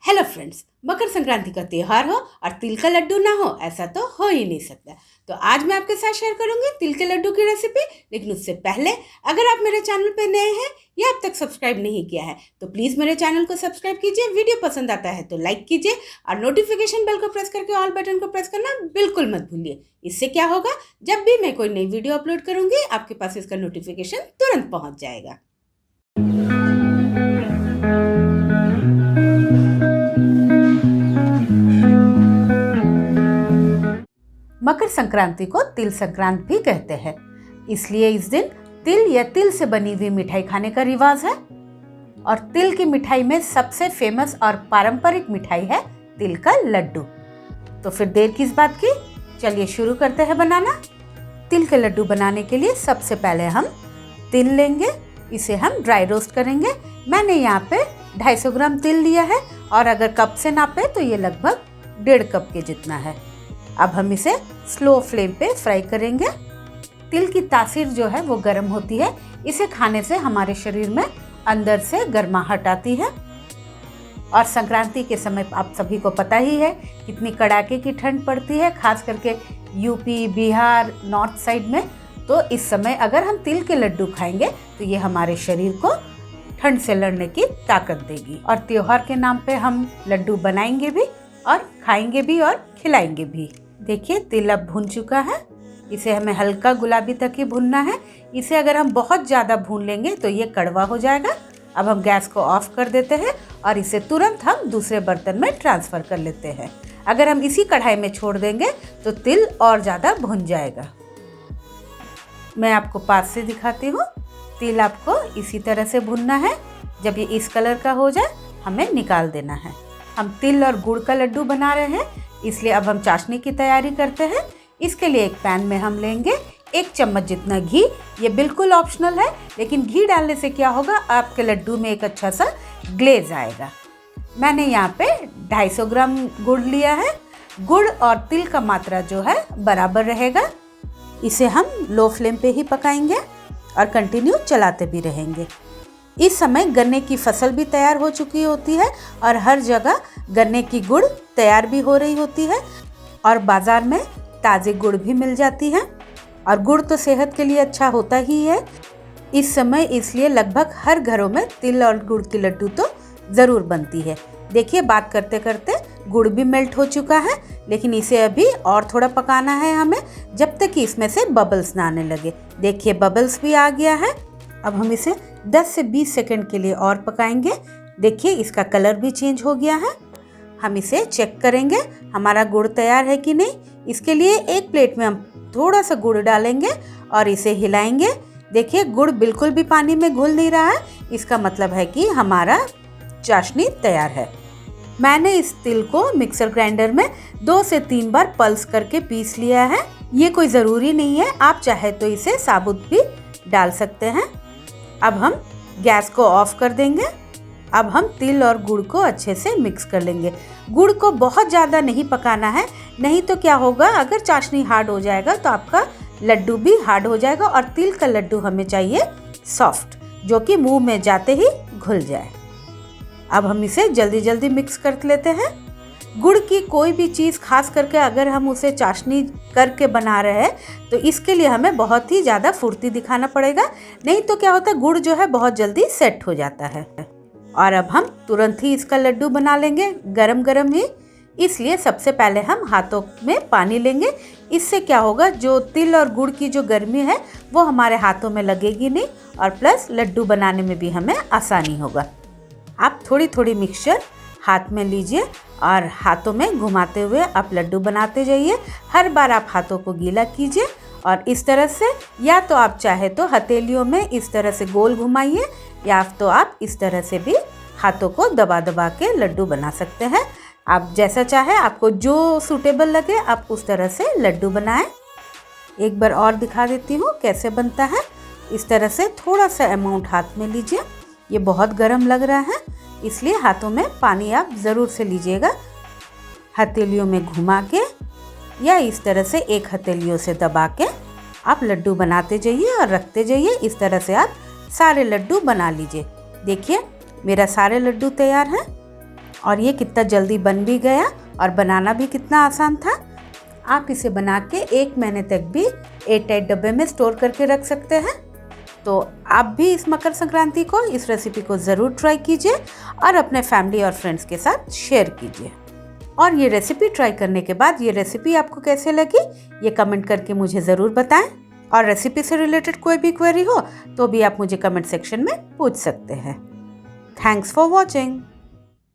Hello friends, Makar Sankranti का त्यौहार हो और तिल का लड्डू ना हो ऐसा तो हो ही नहीं सकता। तो आज मैं आपके साथ शेयर करूंगी तिल के लड्डू की रेसिपी। लेकिन उससे पहले अगर आप मेरे चैनल पे नए हैं या अब तक सब्सक्राइब नहीं किया है तो प्लीज़ मेरे चैनल को सब्सक्राइब कीजिए। वीडियो पसंद आता है तो लाइक कीजिए और नोटिफिकेशन बेल को प्रेस करके ऑल बटन को प्रेस करना बिल्कुल मत भूलिए। इससे क्या होगा, जब भी मैं कोई नई वीडियो अपलोड करूंगी आपके पास इसका नोटिफिकेशन तुरंत पहुँच जाएगा। मकर संक्रांति को तिल संक्रांति भी कहते हैं, इसलिए इस दिन तिल या तिल से बनी हुई मिठाई खाने का रिवाज है। और तिल की मिठाई में सबसे फेमस और पारंपरिक मिठाई है तिल का लड्डू। तो फिर देर किस बात की, चलिए शुरू करते हैं बनाना। तिल के लड्डू बनाने के लिए सबसे पहले हम तिल लेंगे, इसे हम ड्राई रोस्ट करेंगे। मैंने यहाँ पे 250 ग्राम तिल लिया है और अगर कप से नापे तो ये लगभग 1.5 कप के जितना है। अब हम इसे स्लो फ्लेम पे फ्राई करेंगे। तिल की तासीर जो है वो गर्म होती है, इसे खाने से हमारे शरीर में अंदर से गर्माहट आती है। और संक्रांति के समय आप सभी को पता ही है कितनी कड़ाके की ठंड पड़ती है, खास करके यूपी, बिहार, नॉर्थ साइड में। तो इस समय अगर हम तिल के लड्डू खाएंगे तो ये हमारे शरीर को ठंड से लड़ने की ताकत देगी। और त्योहार के नाम पे हम लड्डू बनाएंगे भी और खाएंगे भी और खिलाएंगे भी। देखिए तिल अब भून चुका है, इसे हमें हल्का गुलाबी तक ही भूनना है। इसे अगर हम बहुत ज़्यादा भून लेंगे तो ये कड़वा हो जाएगा। अब हम गैस को ऑफ कर देते हैं और इसे तुरंत हम दूसरे बर्तन में ट्रांसफ़र कर लेते हैं। अगर हम इसी कढ़ाई में छोड़ देंगे तो तिल और ज़्यादा भुन जाएगा। मैं आपको पास से दिखाती हूँ। तिल आपको इसी तरह से भुनना है। जब ये इस कलर का हो जाए हमें निकाल देना है। हम तिल और गुड़ का लड्डू बना रहे हैं, इसलिए अब हम चाशनी की तैयारी करते हैं। इसके लिए एक पैन में हम लेंगे 1 चम्मच जितना घी। ये बिल्कुल ऑप्शनल है, लेकिन घी डालने से क्या होगा, आपके लड्डू में एक अच्छा सा ग्लेज आएगा। मैंने यहाँ पे 250 ग्राम गुड़ लिया है। गुड़ और तिल का मात्रा जो है बराबर रहेगा। इसे हम लो फ्लेम पे ही पकाएंगे और कंटिन्यू चलाते भी रहेंगे। इस समय गन्ने की फसल भी तैयार हो चुकी होती है और हर जगह गन्ने की गुड़ तैयार भी हो रही होती है और बाज़ार में ताज़े गुड़ भी मिल जाती है। और गुड़ तो सेहत के लिए अच्छा होता ही है इस समय, इसलिए लगभग हर घरों में तिल और गुड़ की लड्डू तो ज़रूर बनती है। देखिए बात करते करते गुड़ भी मेल्ट हो चुका है, लेकिन इसे अभी और थोड़ा पकाना है हमें, जब तक कि इसमें से बबल्स ना आने लगे। देखिए बबल्स भी आ गया है। अब हम इसे 10 से 20 सेकंड के लिए और पकाएंगे। देखिए इसका कलर भी चेंज हो गया है। हम इसे चेक करेंगे हमारा गुड़ तैयार है कि नहीं। इसके लिए एक प्लेट में हम थोड़ा सा गुड़ डालेंगे और इसे हिलाएंगे। देखिए गुड़ बिल्कुल भी पानी में घुल नहीं रहा है, इसका मतलब है कि हमारा चाशनी तैयार है। मैंने इस तिल को मिक्सर ग्राइंडर में 2 से 3 बार पल्स करके पीस लिया है। ये कोई ज़रूरी नहीं है, आप चाहे तो इसे साबुत भी डाल सकते हैं। अब हम गैस को ऑफ कर देंगे। अब हम तिल और गुड़ को अच्छे से मिक्स कर लेंगे। गुड़ को बहुत ज़्यादा नहीं पकाना है, नहीं तो क्या होगा, अगर चाशनी हार्ड हो जाएगा तो आपका लड्डू भी हार्ड हो जाएगा। और तिल का लड्डू हमें चाहिए सॉफ्ट, जो कि मुंह में जाते ही घुल जाए। अब हम इसे जल्दी जल्दी मिक्स कर लेते हैं। गुड़ की कोई भी चीज़, खास करके अगर हम उसे चाशनी करके बना रहे हैं तो इसके लिए हमें बहुत ही ज़्यादा फुर्ती दिखाना पड़ेगा, नहीं तो क्या होता है गुड़ जो है बहुत जल्दी सेट हो जाता है। और अब हम तुरंत ही इसका लड्डू बना लेंगे, गरम गरम ही। इसलिए सबसे पहले हम हाथों में पानी लेंगे। इससे क्या होगा, जो तिल और गुड़ की जो गर्मी है वो हमारे हाथों में लगेगी नहीं और प्लस लड्डू बनाने में भी हमें आसानी होगा। आप थोड़ी थोड़ी मिक्सचर हाथ में लीजिए और हाथों में घुमाते हुए आप लड्डू बनाते जाइए। हर बार आप हाथों को गीला कीजिए और इस तरह से, या तो आप चाहे तो हथेलियों में इस तरह से गोल घुमाइए, या तो आप इस तरह से भी हाथों को दबा दबा के लड्डू बना सकते हैं। आप जैसा चाहे, आपको जो सूटेबल लगे आप उस तरह से लड्डू बनाएं। एक बार और दिखा देती हूँ कैसे बनता है। इस तरह से थोड़ा सा अमाउंट हाथ में लीजिए। ये बहुत गर्म लग रहा है, इसलिए हाथों में पानी आप ज़रूर से लीजिएगा। हथेलियों में घुमा के या इस तरह से एक हथेलियों से दबा के आप लड्डू बनाते जाइए और रखते जाइए। इस तरह से आप सारे लड्डू बना लीजिए। देखिए मेरा सारे लड्डू तैयार हैं। और ये कितना जल्दी बन भी गया और बनाना भी कितना आसान था। आप इसे बना के 1 महीने तक भी एयरटाइट डब्बे में स्टोर करके रख सकते हैं। तो आप भी इस मकर संक्रांति को इस रेसिपी को ज़रूर ट्राई कीजिए और अपने फैमिली और फ्रेंड्स के साथ शेयर कीजिए। और ये रेसिपी ट्राई करने के बाद ये रेसिपी आपको कैसे लगी ये कमेंट करके मुझे ज़रूर बताएं। और रेसिपी से रिलेटेड कोई भी क्वेरी हो तो भी आप मुझे कमेंट सेक्शन में पूछ सकते हैं। Thanks for watching.